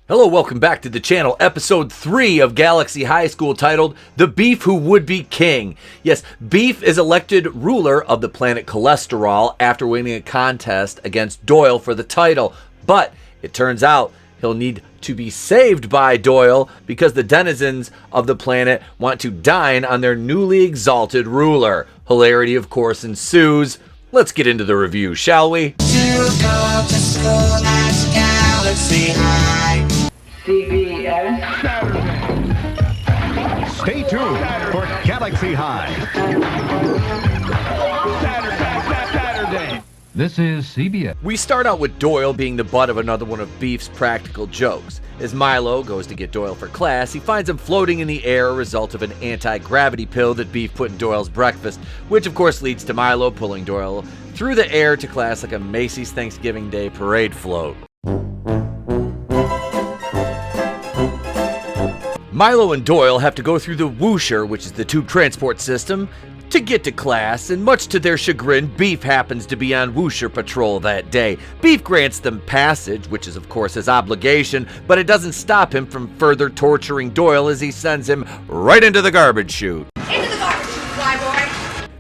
Hello, welcome back to the channel, episode 3 of Galaxy High School, titled The Beef Who Would Be King. Yes, Beef is elected ruler of the planet Cholesterol after winning a contest against Doyle for the title. But it turns out he'll need to be saved by Doyle because the denizens of the planet want to dine on their newly exalted ruler. Hilarity, of course, ensues. Let's get into the review, shall we? To go to school at Galaxy High. CBS. Stay tuned for Galaxy High. Saturday. This is CBS. We start out with Doyle being the butt of another one of Beef's practical jokes. As Milo goes to get Doyle for class, he finds him floating in the air, a result of an anti-gravity pill that Beef put in Doyle's breakfast, which of course leads to Milo pulling Doyle through the air to class like a Macy's Thanksgiving Day parade float. Milo and Doyle have to go through the whoosher, which is the tube transport system, to get to class, and much to their chagrin, Beef happens to be on whoosher patrol that day. Beef grants them passage, which is of course his obligation, but it doesn't stop him from further torturing Doyle as he sends him right into the garbage chute. Into the garbage, fly boy.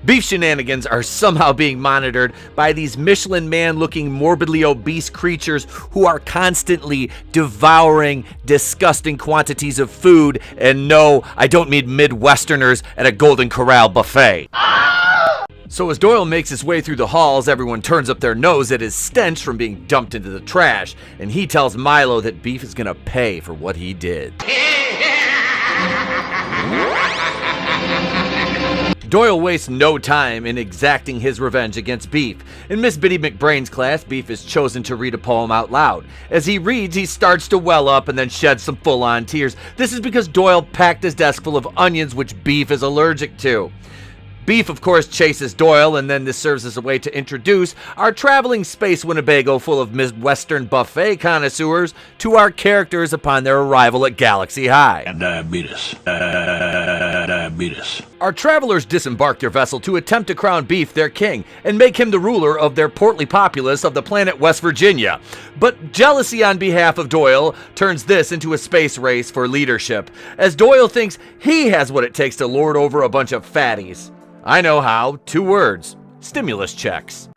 Beef's shenanigans are somehow being monitored by these Michelin man-looking morbidly obese creatures who are constantly devouring disgusting quantities of food. And no, I don't mean Midwesterners at a Golden Corral buffet. So as Doyle makes his way through the halls, everyone turns up their nose at his stench from being dumped into the trash, and he tells Milo that Beef is gonna pay for what he did. Doyle wastes no time in exacting his revenge against Beef. In Miss Biddy McBrain's class, Beef is chosen to read a poem out loud. As he reads, he starts to well up and then sheds some full-on tears. This is because Doyle packed his desk full of onions, which Beef is allergic to. Beef, of course, chases Doyle, and then this serves as a way to introduce our traveling space Winnebago full of Midwestern buffet connoisseurs to our characters upon their arrival at Galaxy High. Diabetes. Our travelers disembark their vessel to attempt to crown Beef their king and make him the ruler of their portly populace of the planet West Virginia. But jealousy on behalf of Doyle turns this into a space race for leadership, as Doyle thinks he has what it takes to lord over a bunch of fatties. I know how. 2 words. Stimulus checks.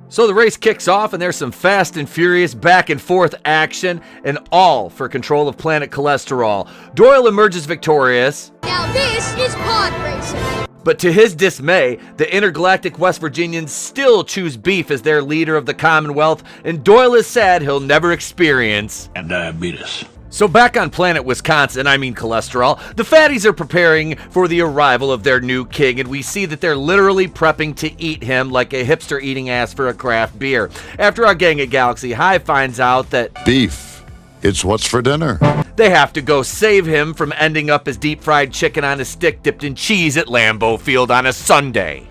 So the race kicks off, and there's some fast and furious back and forth action, and all for control of planet Cholesterol. Doyle emerges victorious. Now this is pod racing. But to his dismay, the intergalactic West Virginians still choose Beef as their leader of the Commonwealth, and Doyle is sad he'll never experience Diabetes. So back on planet Wisconsin, I mean Cholesterol, the fatties are preparing for the arrival of their new king, and we see that they're literally prepping to eat him like a hipster eating ass for a craft beer. After our gang at Galaxy High finds out that Beef, it's what's for dinner. they have to go save him from ending up as deep-fried chicken on a stick dipped in cheese at Lambeau Field on a Sunday.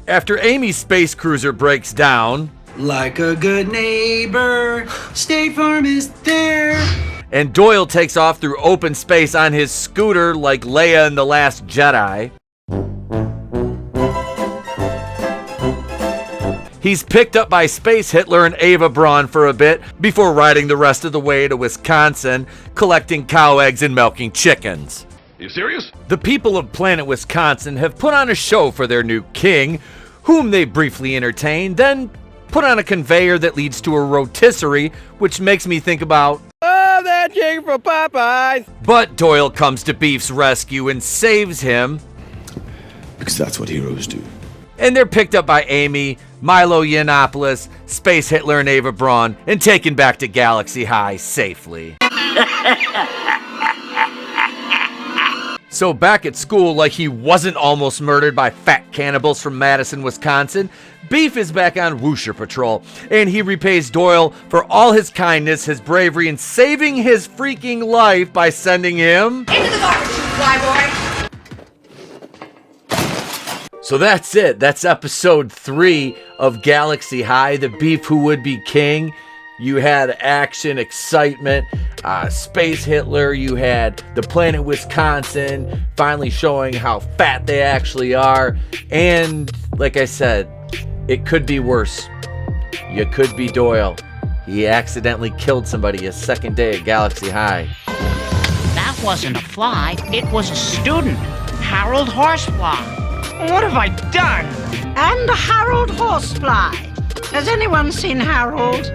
After Amy's space cruiser breaks down, Like a good neighbor, State Farm is there. and Doyle takes off through open space on his scooter like Leia in The Last Jedi, he's picked up by Space Hitler and Ava Braun for a bit before riding the rest of the way to Wisconsin, collecting cow eggs and milking chickens. You serious? The people of planet Wisconsin have put on a show for their new king, whom they briefly entertain, then put on a conveyor that leads to a rotisserie, which makes me think about, oh, that chicken from Popeyes. But Doyle comes to Beef's rescue and saves him, Because that's what heroes do. and they're picked up by Amy, Milo Yiannopoulos, Space Hitler, and Ava Braun, and taken back to Galaxy High safely. So back at school, like he wasn't almost murdered by fat cannibals from Madison, Wisconsin, Beef is back on whoosher patrol, and he repays Doyle for all his kindness, his bravery, and saving his freaking life by sending him Into the garbage, fly boy. So that's it. That's episode 3 of Galaxy High, The Beef Who Would Be King. You had action, excitement, Space Hitler. You had the planet Wisconsin finally showing how fat they actually are. And like I said, it could be worse. You could be Doyle. He accidentally killed somebody his second day at Galaxy High. That wasn't a fly, it was a student, Harold Horsefly. What have I done? And Harold Horsefly. Has anyone seen Harold?